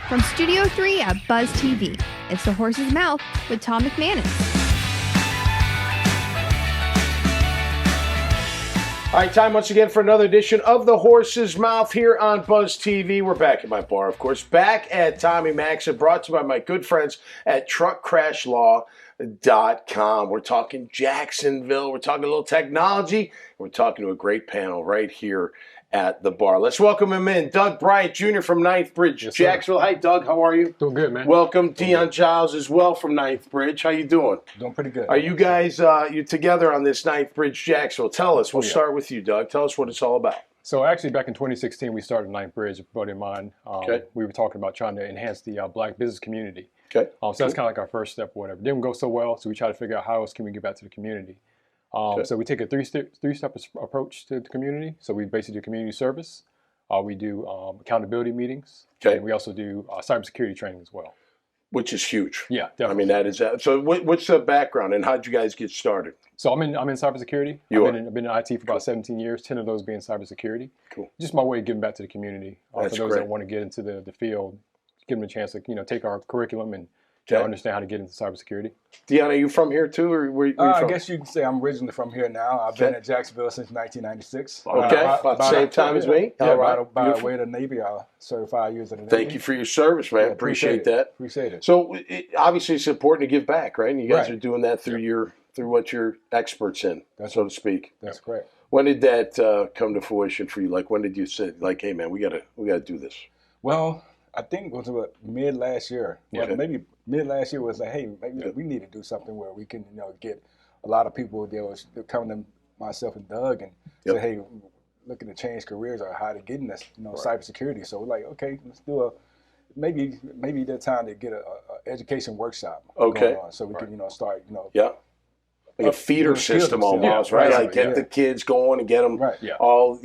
From Studio 3 at Buzz TV, it's The Horse's Mouth with Tom McManus. All right, time once again for another edition of The Horse's Mouth here on Buzz TV. We're back at my bar, of course, back at Tommy Max, and brought to you by my good friends at TruckCrashLaw.com. We're talking Jacksonville, we're talking a little technology, we're talking to a great panel right here at the bar. Let's welcome him in. Doug Bryant Jr. from Ninth Bridge, yes, Jacksonville. Hi, Doug. How are you? Doing good, man. Welcome. Dion Giles as well from Ninth Bridge. How you doing? Doing pretty good. Are you guys you together on this Ninth Bridge Jacksonville? Tell us. We'll start with you, Doug. Tell us what it's all about. So actually, back in 2016, we started Ninth Bridge, a buddy of mine. We were talking about trying to enhance the black business community. Okay. So that's kind of like our first step or whatever. Didn't go so well, so we tried to figure out how else can we get back to the community. So we take a three-step approach to the community. So we basically do community service. We do accountability meetings. Okay. And we also do cybersecurity training as well. Which is huge. Yeah, definitely. I mean, that is that. So what's the background and how'd you guys get started? So I'm in cybersecurity. I've been in IT for about 17 years, 10 of those being cybersecurity. Cool. Just my way of giving back to the community. For those that want to get into the field, give them a chance to take our curriculum and understand how to get into cybersecurity. Deanna, are you from here too, or where you from? I guess you can say I'm originally from here now. I've been at Jacksonville since 1996. Okay, about the same time as me. Yeah, by the way of the Navy, I served 5 years in the Navy. Thank you for your service, man. Appreciate that. Appreciate it. So obviously it's important to give back, right? And you guys are doing that through what you're experts in, so to speak. That's correct. When did that come to fruition for you? Like, when did you say, like, hey, man, we gotta do this? Well, I think it was mid last year. Okay. Maybe mid last year was like, hey, maybe we need to do something where we can, get a lot of people there coming to myself and Doug and say, hey, looking to change careers or how to get in this, cybersecurity. So we're like, okay, let's do maybe the time to get a education workshop going on, so we can, start, like a feeder system almost, right? Like get the kids going and get them all,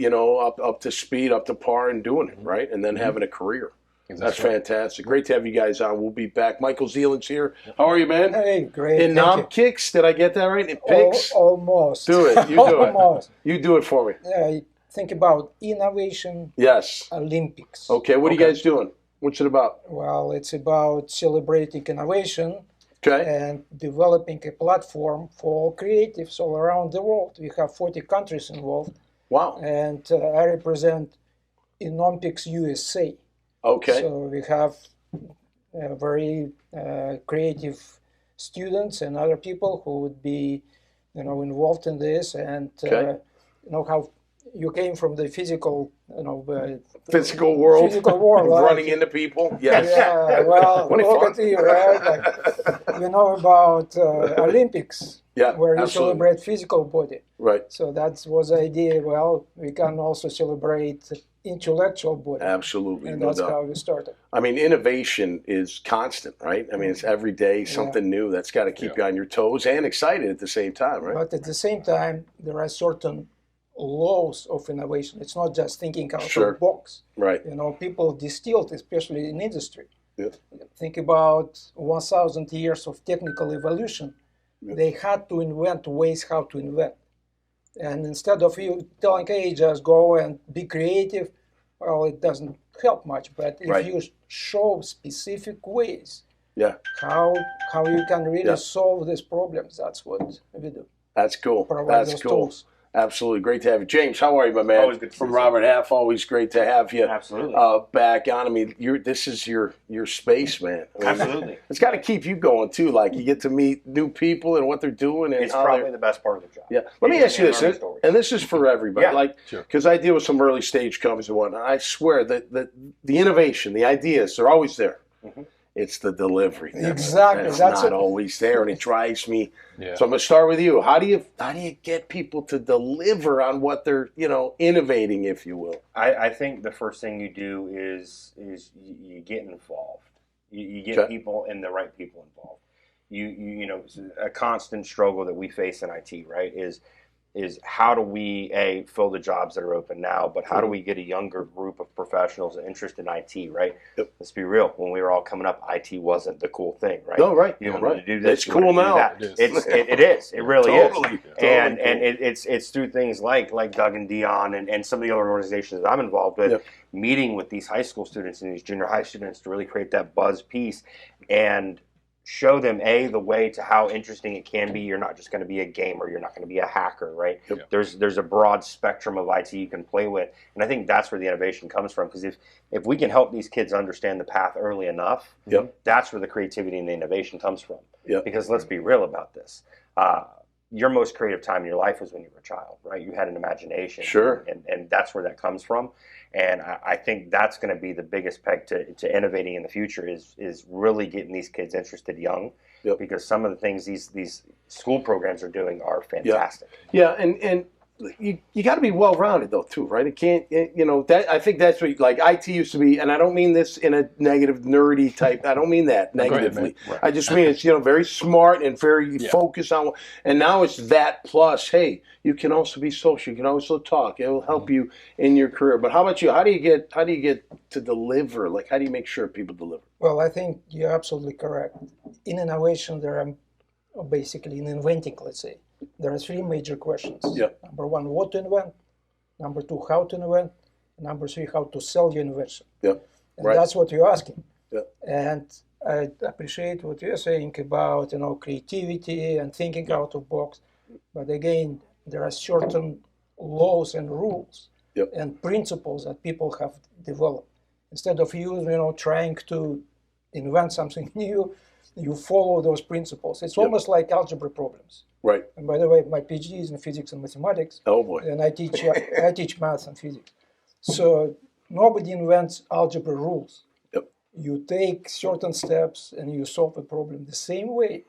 up to speed, up to par and doing it, right? And then having a career. That's fantastic. Great to have you guys on. We'll be back. Michael Zeeland's here. How are you, man? Hey, great. In Nom Kicks, did I get that right? In Pigs? Almost. Do it. You do Almost. it. You do it for me. Yeah, think about innovation. Yes. Olympics. Okay, what are you guys doing? What's it about? Well, it's about celebrating innovation and developing a platform for creatives all around the world. We have 40 countries involved. Wow. And I represent Olympics USA. Okay. So we have very creative students and other people who would be, involved in this, and how you came from the physical, physical world, running into people. Yes. Yeah. Well, look at you, right? Like, about Olympics. Yeah, where you absolutely. celebrate physical body. Right. So that was the idea. Well, we can also celebrate intellectual body. Absolutely. And that's how we started. I mean, innovation is constant, right? I mean, it's every day something new. That's got to keep you on your toes and excited at the same time, right? But at the same time, there are certain laws of innovation. It's not just thinking out of the box. Right. People distilled, especially in industry. Yeah. Think about 1,000 years of technical evolution. Yeah. They had to invent ways how to invent. And instead of you telling, hey, just go and be creative, well, it doesn't help much. But if you show specific ways how you can really solve these problems, that's what we do. That's cool. That's cool. Tools. Absolutely. Great to have you. James, how are you, my man? Always good to see From you. Robert Half, always great to have you. Absolutely. Back on. I mean, this is your space, man. I mean, Absolutely. It's got to keep you going, too. Like, you get to meet new people and what they're doing. And it's probably the best part of the job. Yeah. Let me ask you this, and this is for everybody. Yeah. Like, because I deal with some early stage companies and whatnot. I swear that the innovation, the ideas, they're always there. Mm-hmm. It's the delivery. Exactly. That's not always there, and it drives me. Yeah. So I'm going to start with you. How do you get people to deliver on what they're innovating, if you will? I think the first thing you do is you get involved. You get people and the right people involved. You know a constant struggle that we face in IT, right? Is how do we fill the jobs that are open now, but how do we get a younger group of professionals interested in IT, right? Yep. Let's be real. When we were all coming up, IT wasn't the cool thing, right? No, right. You wanted to do this. It's cool now. It is. It really is. Totally And cool. it's through things like Doug and Dion and some of the other organizations that I'm involved with, meeting with these high school students and these junior high students to really create that buzz piece and show them the way to how interesting it can be. You're not just going to be a gamer. You're not going to be a hacker, right? Yep. There's a broad spectrum of IT you can play with, and I think that's where the innovation comes from. Because if we can help these kids understand the path early enough, that's where the creativity and the innovation comes from. Yep. Because let's be real about this. Your most creative time in your life was when you were a child, right? You had an imagination. Sure. And that's where that comes from. And I think that's going to be the biggest peg to innovating in the future is really getting these kids interested young. Yep. Because some of the things these school programs are doing are fantastic. Yeah, and you got to be well-rounded though too, right? It can't, that I think that's what like IT used to be, and I don't mean this in a negative, nerdy type. I don't mean that negatively. Right. I just mean it's very smart and very focused on. And now it's that plus. Hey, you can also be social. You can also talk. It will help you in your career. But how about you? How do you get to deliver? Like, how do you make sure people deliver? Well, I think you're absolutely correct. In innovation, there are basically in inventing, let's say. There are three major questions. Yep. Number one, what to invent. Number two, how to invent. Number three, how to sell your invention. Yep. And that's what you're asking. Yep. And I appreciate what you're saying about creativity and thinking out of box. But again, there are certain laws and rules and principles that people have developed. Instead of you trying to invent something new, you follow those principles. It's almost like algebra problems. Right. And by the way, my PhD is in physics and mathematics. Oh boy. And I teach maths and physics. So nobody invents algebra rules. Yep. You take certain steps and you solve a problem. The same way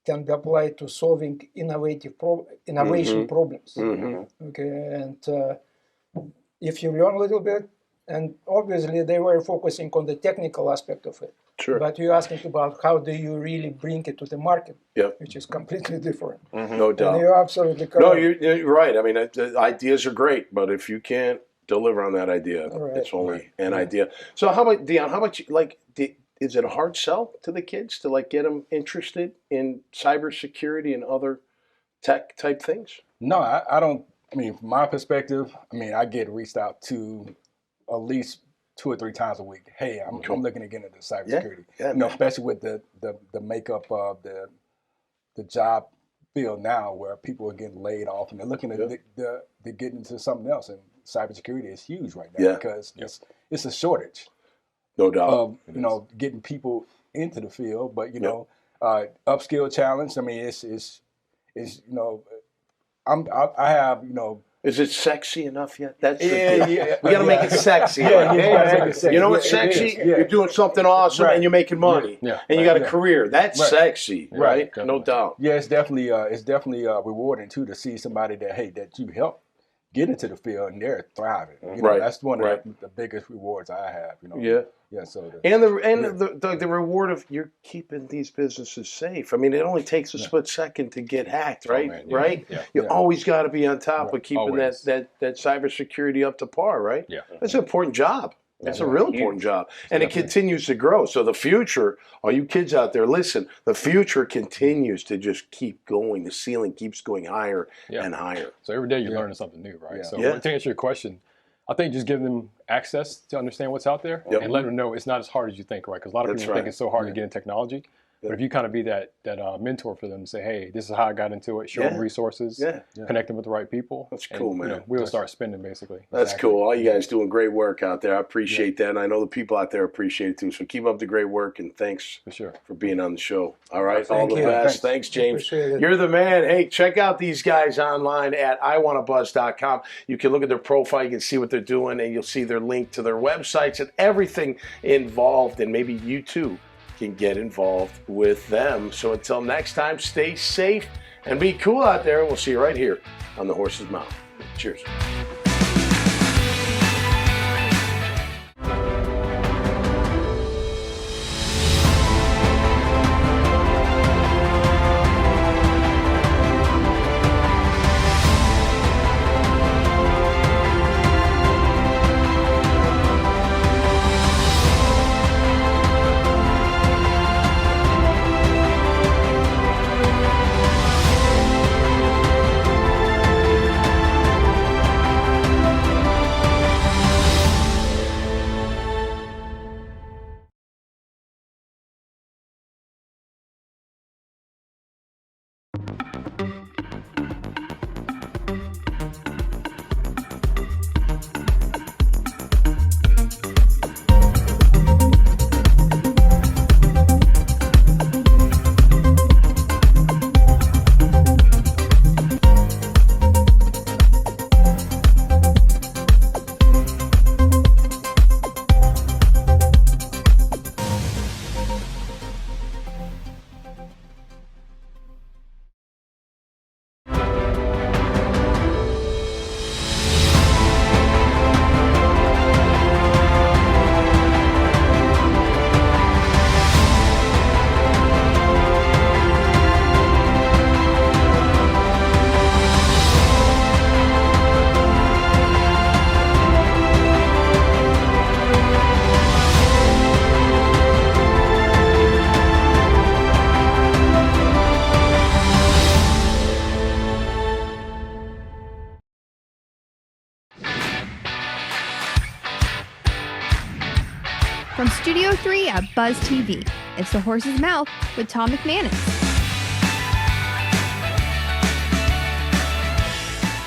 can be applied to solving innovation problems. Mm-hmm. Okay. And if you learn a little bit, and obviously they were focusing on the technical aspect of it. Sure. But you're asking about how do you really bring it to the market, which is completely different. Mm-hmm. No doubt. And you're absolutely correct. No, you're right. I mean, ideas are great, but if you can't deliver on that idea, it's only an idea. So how about, Dion, how about you, is it a hard sell to the kids to get them interested in cybersecurity and other tech type things? No, I don't. I mean, from my perspective, I get reached out to at least 2 or 3 times a week. Hey, I'm looking to get into cybersecurity. Yeah, especially with the makeup of the job field now, where people are getting laid off and they're looking to get into something else. And cybersecurity is huge right now because it's a shortage. No doubt. Of getting people into the field, but upskill challenge. I mean, I have Is it sexy enough yet? That's we got to make it sexy. You know what's sexy? You're doing something awesome and you're making money, and you got a career. That's sexy, right? No doubt. Yeah, it's definitely rewarding too to see somebody that you help get into the field and they're thriving. That's one of the biggest rewards I have. Yeah. So the reward of you're keeping these businesses safe. I mean, it only takes a split second to get hacked, right? Right. You always got to be on top of keeping that cybersecurity up to par, right? Yeah. That's an important job. It's a real important job. And it continues to grow. So the future, all you kids out there, listen, the future continues to just keep going. The ceiling keeps going higher and higher. So every day you're learning something new, right? So to answer your question, I think just giving them access to understand what's out there and letting them know it's not as hard as you think, right? Because a lot of people think it's so hard to get in technology. But if you kind of be that mentor for them and say, hey, this is how I got into it, show them resources, connect them with the right people. That's cool, man. We'll start spending, basically. That's cool. All you guys doing great work out there. I appreciate that, and I know the people out there appreciate it too. So keep up the great work, and thanks for being on the show. All right, all the best. Thanks, James. You're the man. Hey, check out these guys online at iwannabuzz.com. You can look at their profile. You can see what they're doing, and you'll see their link to their websites and everything involved, and maybe you too can get involved with them. So until next time, stay safe and be cool out there. We'll see you right here on The Horse's Mouth. Cheers. From Studio 3 at Buzz TV, it's The Horse's Mouth with Tom McManus.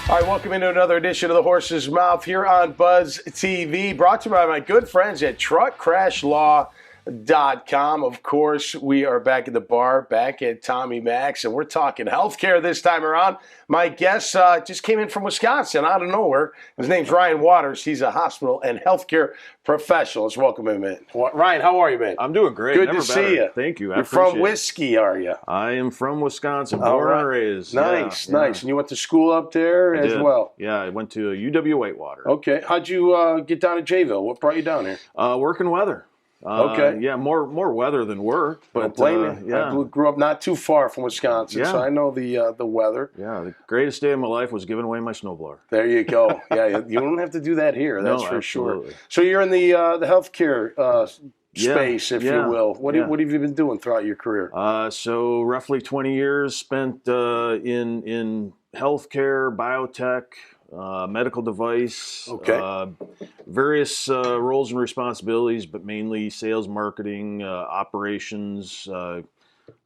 All right, welcome into another edition of The Horse's Mouth here on Buzz TV, brought to you by my good friends at TruckCrashLaw.com. Of course, we are back at the bar, back at Tommy Mac's, and we're talking healthcare this time around. My guest just came in from Wisconsin out of nowhere. His name's Ryan Waters. He's a hospital and healthcare professional. Let's welcome him in. Ryan, how are you, man? I'm doing great. Good to see you. Thank you. You're from Whiskey, are you? I am from Wisconsin, born and raised. Nice, nice. And you went to school up there as well? Yeah, I went to UW-Whitewater. Okay. How'd you get down to Jayville? What brought you down here? Work and weather. Okay. Yeah, more weather than work. But I grew up not too far from Wisconsin, so I know the weather. Yeah, the greatest day of my life was giving away my snowblower. There you go. Yeah, you don't have to do that here. That's for absolutely. Sure. So you're in the healthcare space, if you will. What have you been doing throughout your career? So roughly 20 years spent in healthcare, biotech. Medical device, various roles and responsibilities, but mainly sales, marketing, operations.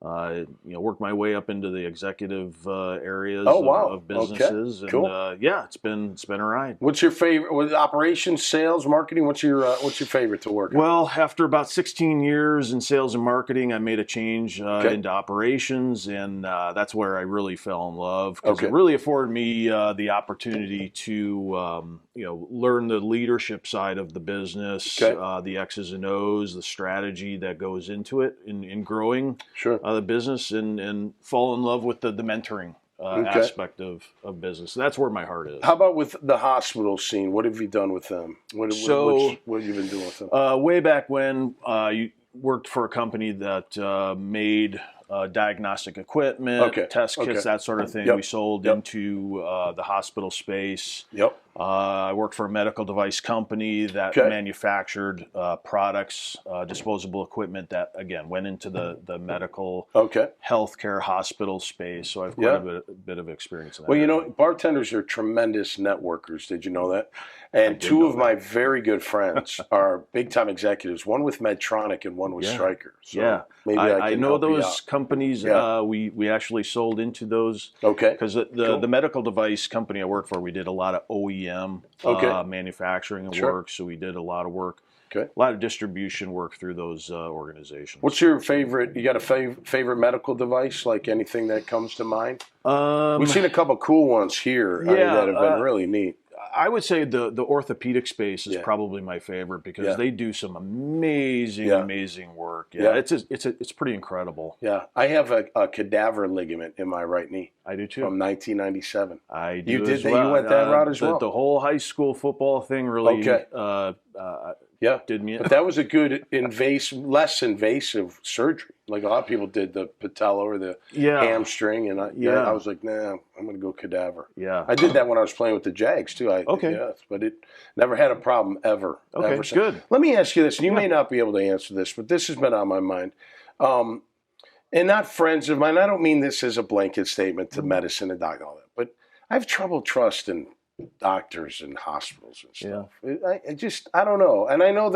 Worked my way up into the executive areas of businesses. Okay. Cool. And it's been a ride. What's your favorite? Was operations, sales, marketing? What's your favorite to work on? Well, after about 16 years in sales and marketing, I made a change into operations, and that's where I really fell in love because it really afforded me the opportunity to learn the leadership side of the business, the X's and O's, the strategy that goes into it in growing the business, and fall in love with the mentoring aspect of business. So that's where my heart is. How about with the hospital scene? What have you done with them? What have you been doing with them? Way back when, you worked for a company that made diagnostic equipment, test kits, that sort of thing. We sold into the hospital space. I worked for a medical device company that manufactured products, disposable equipment that, again, went into the medical healthcare hospital space. So I've quite a bit of experience in that. Well, you know, bartenders are tremendous networkers. Did you know that? And two of my very good friends are big-time executives, one with Medtronic and one with Stryker. So maybe I know those companies. We actually sold into those. Because the medical device company I work for, we did a lot of OEM manufacturing and work. So we did a lot of work. A lot of distribution work through those organizations. What's your favorite? You got a favorite medical device? Like anything that comes to mind? We've seen a couple cool ones here that have been really neat. I would say the orthopedic space is probably my favorite because they do some amazing work. It's pretty incredible. Yeah, I have a cadaver ligament in my right knee. I do too. From 1997. I do. You did that? You went that route as well? The whole high school football thing really did me in. But that was a good less invasive surgery. Like a lot of people did the patella or the hamstring, and I was like, nah, I'm going to go cadaver. Yeah, I did that when I was playing with the Jags too. But it never had a problem ever. Okay, good. Let me ask you this, and you may not be able to answer this, but this has been on my mind. And not friends of mine. I don't mean this as a blanket statement to medicine and doctor, all that, but I have trouble trusting doctors and hospitals and stuff. I don't know, and I know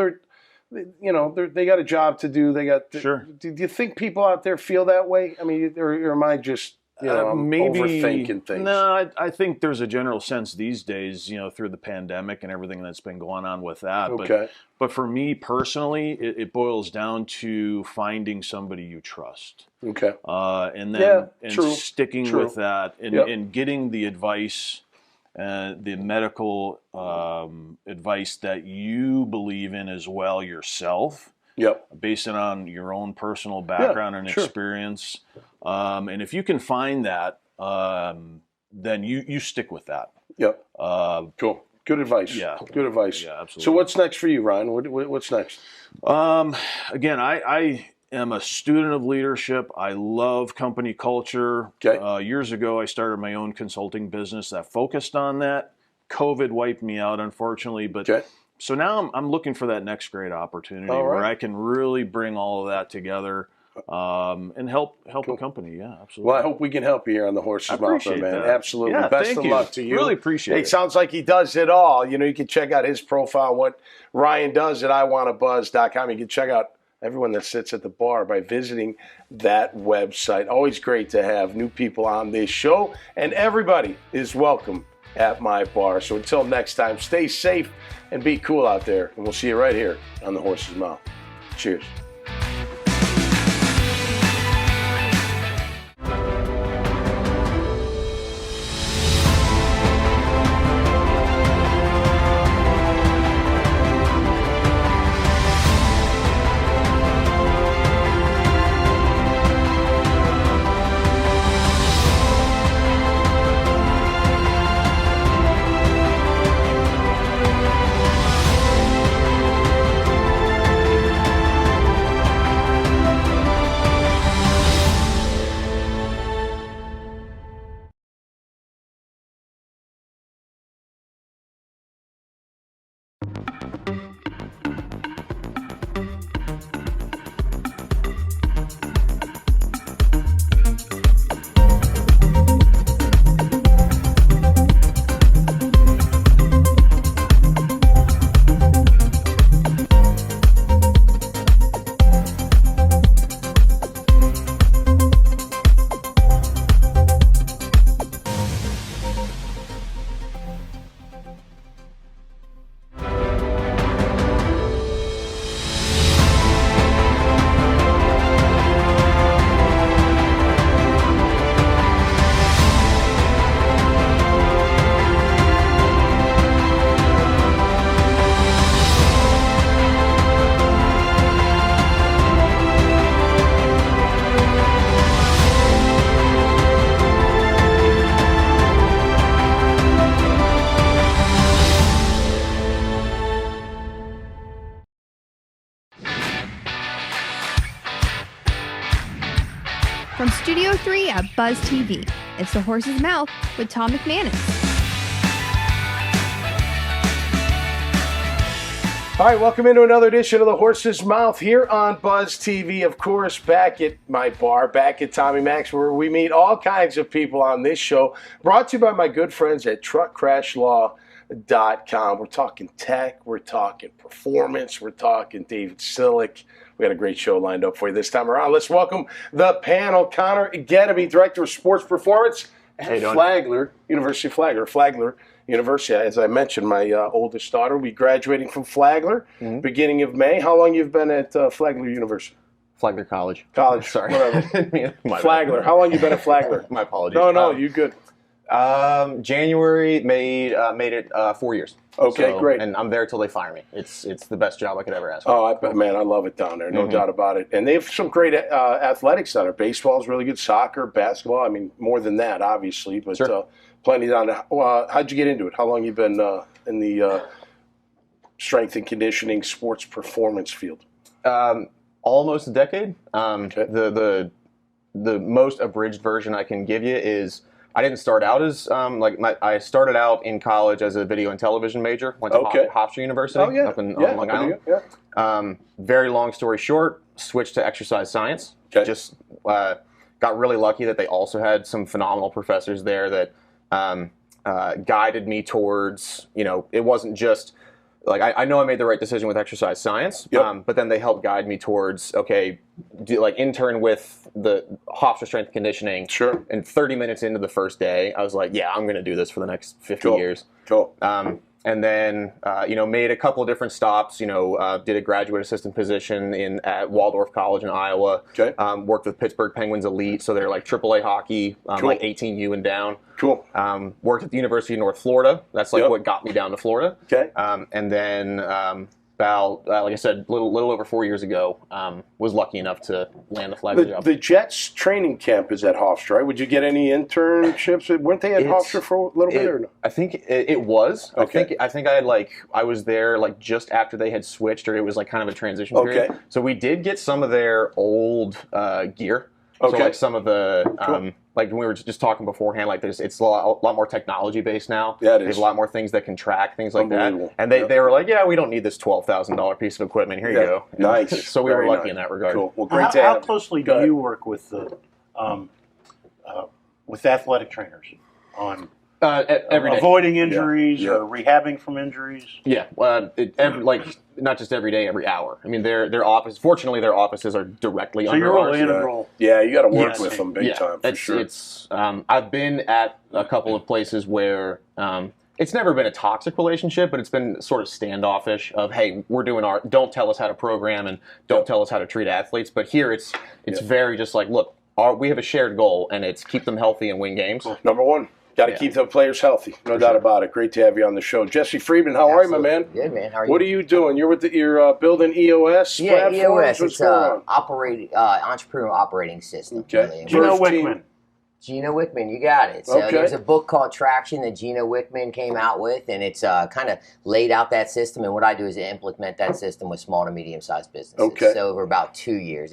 they got a job to do. They got Do you think people out there feel that way? I mean, or am I just maybe overthinking things? No, I think there's a general sense these days, through the pandemic and everything that's been going on with that. But for me personally, it boils down to finding somebody you trust. And then sticking with that and getting the advice. The medical advice that you believe in as well yourself, based it on your own personal background and experience. And if you can find that, then you stick with that. Cool. Good advice. Yeah. Good advice. Yeah, absolutely. So what's next for you, Ryan? What's next? Again, I am a student of leadership. I love company culture. Years ago, I started my own consulting business that focused on that. COVID wiped me out, unfortunately. But so now I'm looking for that next great opportunity where I can really bring all of that together and help a company. Yeah, absolutely. Well, I hope we can help you here on the Horse's Mouth, man. That. Absolutely. Yeah, Best of luck to you. Really appreciate it. It sounds like he does it all. You can check out his profile, what Ryan does at iwannabuzz.com. You can check out everyone that sits at the bar by visiting that website. Always great to have new people on this show, and everybody is welcome at my bar. So until next time, stay safe and be cool out there, and we'll see you right here on the Horse's Mouth. Cheers. From Studio 3 at Buzz TV, it's The Horse's Mouth with Tom McManus. All right, welcome into another edition of The Horse's Mouth here on Buzz TV. Of course, back at my bar, back at Tommy Mac's, where we meet all kinds of people on this show. Brought to you by my good friends at TruckCrashLaw.com. We're talking tech, we're talking performance, we're talking David Sillick. We got a great show lined up for you this time around. Let's welcome the panel. Connor Getteby, Director of Sports Performance at Flagler, University of Flagler University. As I mentioned, my oldest daughter will be graduating from Flagler beginning of May. How long you've been at Flagler University? Flagler College. Sorry. Whatever. Flagler. How long you been at Flagler? My apologies. No, you good. January made it 4 years. Okay, so, great. And I'm there till they fire me. It's the best job I could ever ask for. Oh, I love it down there. No doubt about it. And they have some great athletics down there. Baseball is really good. Soccer, basketball. I mean, more than that, obviously, but plenty down there. How'd you get into it? How long you been in the strength and conditioning sports performance field? Almost a decade. The most abridged version I can give you is I didn't start out as I started out in college as a video and television major. Went to Hofstra University up in Long Island. Very long story short, switched to exercise science. Just got really lucky that they also had some phenomenal professors there that guided me towards, it wasn't just like I know I made the right decision with exercise science, but then they helped guide me towards intern with the Hofstra strength and conditioning. Sure. And 30 minutes into the first day, I was like, yeah, I'm going to do this for the next 50 years. Cool. And then made a couple of different stops. Did a graduate assistant position at Waldorf College in Iowa. Okay. Worked with Pittsburgh Penguins Elite, so they're like AAA hockey, like 18U and down. Cool. Worked at the University of North Florida. That's what got me down to Florida. Okay. And then about, like I said, little over 4 years ago, was lucky enough to land the Flagler job. The Jets training camp is at Hofstra, right? Would you get any internships? Weren't they at Hofstra for a little bit or no? I think it was. Okay. I think I was there just after they had switched, or it was kind of a transition period. Okay. So we did get some of their old gear. Okay. So some of the when we were just talking beforehand, it's a lot more technology based now. Yeah, it is. There's a lot more things that can track things like that. And they were like, yeah, we don't need this $12,000 piece of equipment. Here you go. Nice. So we were lucky in that regard. Cool. Well, great. How closely do you work with athletic trainers on every day, avoiding injuries or rehabbing from injuries? Yeah, not just every day, every hour. I mean, their office. Fortunately, their offices are directly under you're ours. Really integral. Yeah, you got to work with them big time for sure. It's I've been at a couple of places where it's never been a toxic relationship, but it's been sort of standoffish. Of hey, we're doing don't tell us how to program and don't tell us how to treat athletes. But here, it's very just like look, we have a shared goal, and it's keep them healthy and win games. Number one. Got to keep the players healthy, no doubt about it. Great to have you on the show, Jesse Friedman. How are you, my man? Good, man. How are you? What are you doing? You're you're building EOS. Yeah, platforms? EOS. It's entrepreneurial operating system. Okay. Really. Gino Wickman. Gino Wickman, you got it. So there's a book called Traction that Gino Wickman came out with, and it's kind of laid out that system. And what I do is implement that system with small to medium-sized businesses. Okay. So over about 2 years,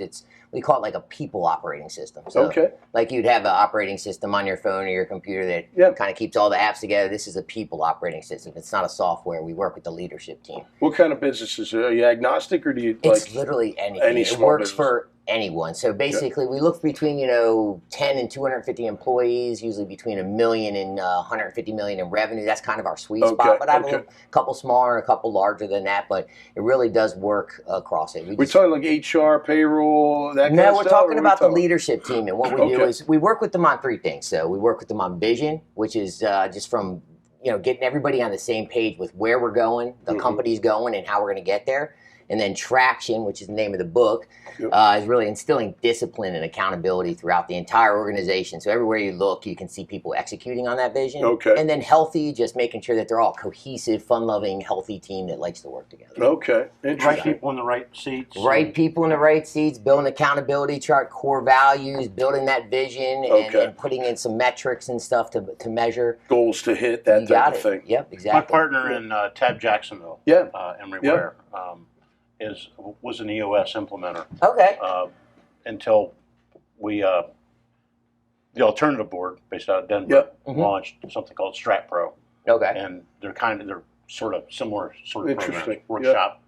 we call it like a people operating system. So like you'd have an operating system on your phone or your computer that kind of keeps all the apps together. This is a people operating system. It's not a software. We work with the leadership team. What kind of businesses? Are you agnostic or do you It's literally anything. It works for anyone. So basically, we look between 10 and 250 employees, usually between $1 million and $150 million in revenue. That's kind of our sweet spot. But I have a couple smaller and a couple larger than that. But it really does work across it. We're talking like HR, payroll, that kind of stuff? No, we're talking about the leadership team. And what we do is we work with them on three things. So we work with them on vision, which is just from getting everybody on the same page with where we're going, the company's going, and how we're going to get there. And then Traction, which is the name of the book, is really instilling discipline and accountability throughout the entire organization. So everywhere you look, you can see people executing on that vision. Okay. And then Healthy, just making sure that they're all cohesive, fun-loving, healthy team that likes to work together. Okay. Interesting. Right people in the right seats. Right people in the right seats, building accountability chart, core values, building that vision, and putting in some metrics and stuff to measure. Goals to hit, that type of thing. Yep, exactly. My partner in Tab Jacksonville, Emery Ware, was an EOS implementer. Okay. Until we, the alternative board based out of Denver, launched something called Strat Pro. Okay. And they're sort of similar programs, Interesting. workshop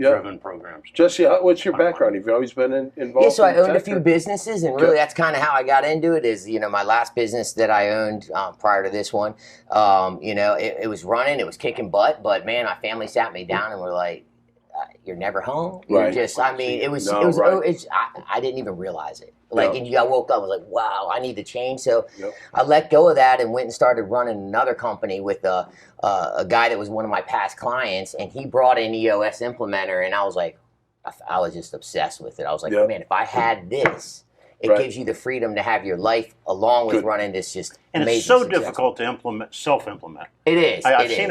driven programs. Jesse, what's your background? Have you always been involved? Yeah, so I owned a few businesses, and really that's kind of how I got into it. Is my last business that I owned prior to this one, it was running, it was kicking butt, but man, my family sat me down and were like, "You're never home." You're just, I mean, I didn't even realize it. Like, and I woke up, I was like, "Wow, I need to change." So I let go of that and went and started running another company with a guy that was one of my past clients, and he brought in EOS Implementer, and I was like, I was just obsessed with it. I was like, man, if I had this, it gives you the freedom to have your life along with running this just and amazing it's so success. difficult to self-implement. It is. I've seen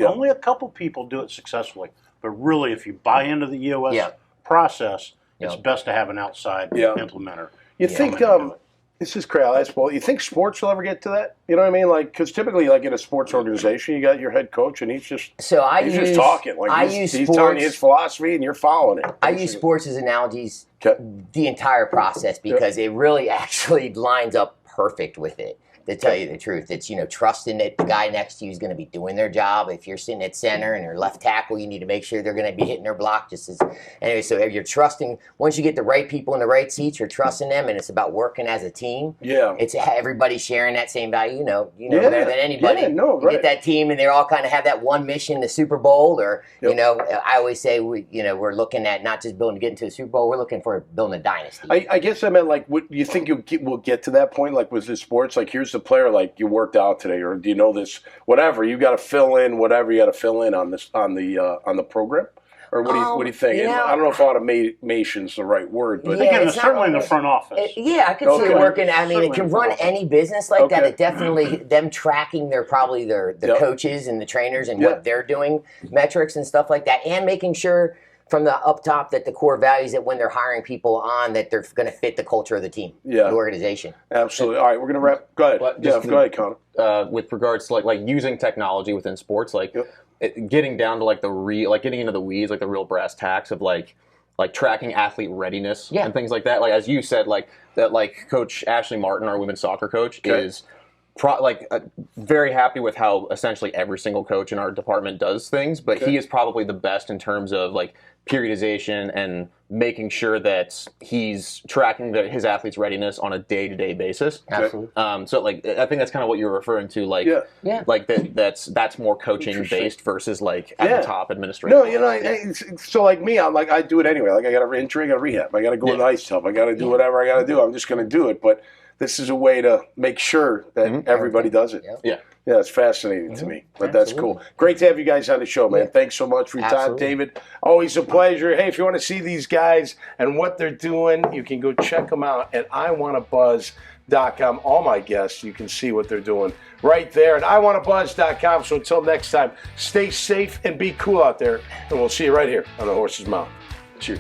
only a couple people do it successfully, but really, if you buy into the EOS process, it's best to have an outside implementer. You think this is crazy? You think sports will ever get to that? You know what I mean? Like, because typically, like in a sports organization, you got your head coach, and he's just just talking. Like he's telling you his philosophy, and you're following it. I use sports as analogies the entire process because it really actually lines up perfect with it. To tell you the truth, it's trusting that the guy next to you is going to be doing their job. If you're sitting at center and you're left tackle, you need to make sure they're going to be hitting their block just as. Anyway, so if you're trusting, once you get the right people in the right seats, you're trusting them, and it's about working as a team. Yeah, it's everybody sharing that same value. You know better than anybody. You get that team, and they all kind of have that one mission, the Super Bowl, or I always say we're looking at not just building to get into the Super Bowl. We're looking for building a dynasty. I guess I meant like, you think we'll get to that point? Like with the sports, like here's the player, like you worked out today, or do you know this? Whatever you got to fill in, whatever you got to fill in on this on the program, or what do you think? I don't know if automation's the right word, but certainly in the front office. I could see it working. I mean, it can run any business like that. It definitely them tracking their coaches and the trainers and what they're doing, metrics and stuff like that, and making sure from the up top that the core values that when they're hiring people on that they're going to fit the culture of the team, the organization. Absolutely. All right, we're going to wrap. Go ahead. Go ahead, Connor. With regards to like using technology within sports, getting down to getting into the weeds, like the real brass tacks of like tracking athlete readiness and things like that. Like as you said, Coach Ashley Martin, our women's soccer coach, is very happy with how essentially every single coach in our department does things, but he is probably the best in terms of periodization and making sure that he's tracking his athletes' readiness on a day-to-day basis. Absolutely. So I think that's kind of what you're referring to, that's more coaching based versus at the top administrative. No, so like me, I do it anyway. Like I got to injury, I got to rehab, I got to go in the ice tub, I got to do whatever I got to do. I'm just going to do it, but this is a way to make sure that everybody does it. Yeah, it's fascinating to me, but that's cool. Great to have you guys on the show, man. Thanks so much for your time, David. Always a pleasure. Hey, if you want to see these guys and what they're doing, you can go check them out at iwannabuzz.com. All my guests, you can see what they're doing right there at iwannabuzz.com. So until next time, stay safe and be cool out there, and we'll see you right here on The Horse's Mouth. Cheers.